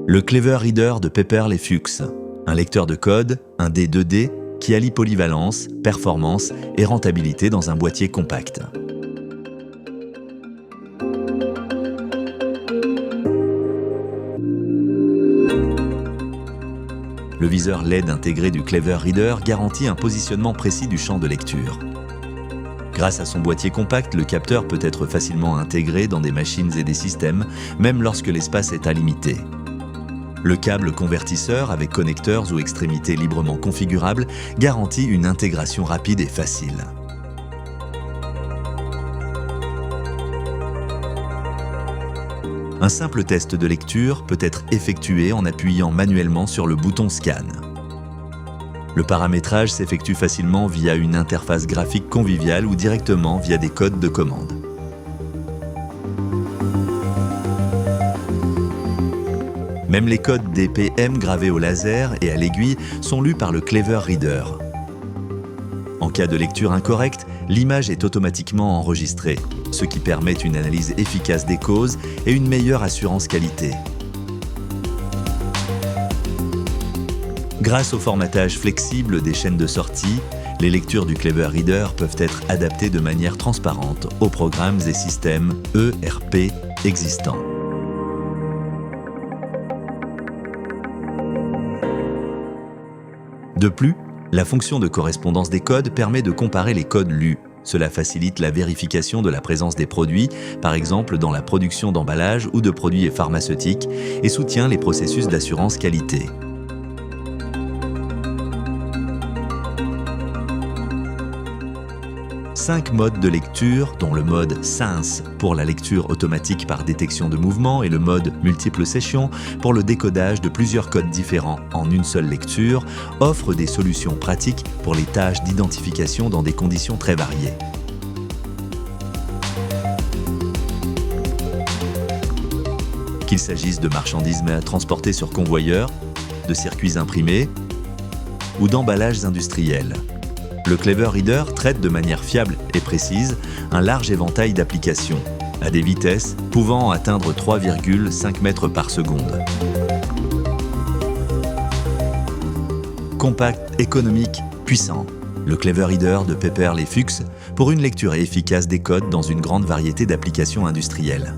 Le Clever Reader de Pepperl et Fuchs, un lecteur de code, un D 2D, qui allie polyvalence, performance et rentabilité dans un boîtier compact. Le viseur LED intégré du Clever Reader garantit un positionnement précis du champ de lecture. Grâce à son boîtier compact, le capteur peut être facilement intégré dans des machines et des systèmes, même lorsque l'espace est limité. Le câble convertisseur avec connecteurs ou extrémités librement configurables garantit une intégration rapide et facile. Un simple test de lecture peut être effectué en appuyant manuellement sur le bouton Scan. Le paramétrage s'effectue facilement via une interface graphique conviviale ou directement via des codes de commande. Même les codes DPM gravés au laser et à l'aiguille sont lus par le Clever Reader. En cas de lecture incorrecte, l'image est automatiquement enregistrée, ce qui permet une analyse efficace des causes et une meilleure assurance qualité. Grâce au formatage flexible des chaînes de sortie, les lectures du Clever Reader peuvent être adaptées de manière transparente aux programmes et systèmes ERP existants. De plus, la fonction de correspondance des codes permet de comparer les codes lus. Cela facilite la vérification de la présence des produits, par exemple dans la production d'emballages ou de produits pharmaceutiques, et soutient les processus d'assurance qualité. Cinq modes de lecture, dont le mode Sense pour la lecture automatique par détection de mouvement et le mode Multiple Session pour le décodage de plusieurs codes différents en une seule lecture, offrent des solutions pratiques pour les tâches d'identification dans des conditions très variées. Qu'il s'agisse de marchandises transportées sur convoyeur, de circuits imprimés ou d'emballages industriels. Le Clever Reader traite de manière fiable et précise un large éventail d'applications, à des vitesses pouvant atteindre 3,5 mètres par seconde. Compact, économique, puissant, le Clever Reader de Pepperl et Fuchs pour une lecture efficace des codes dans une grande variété d'applications industrielles.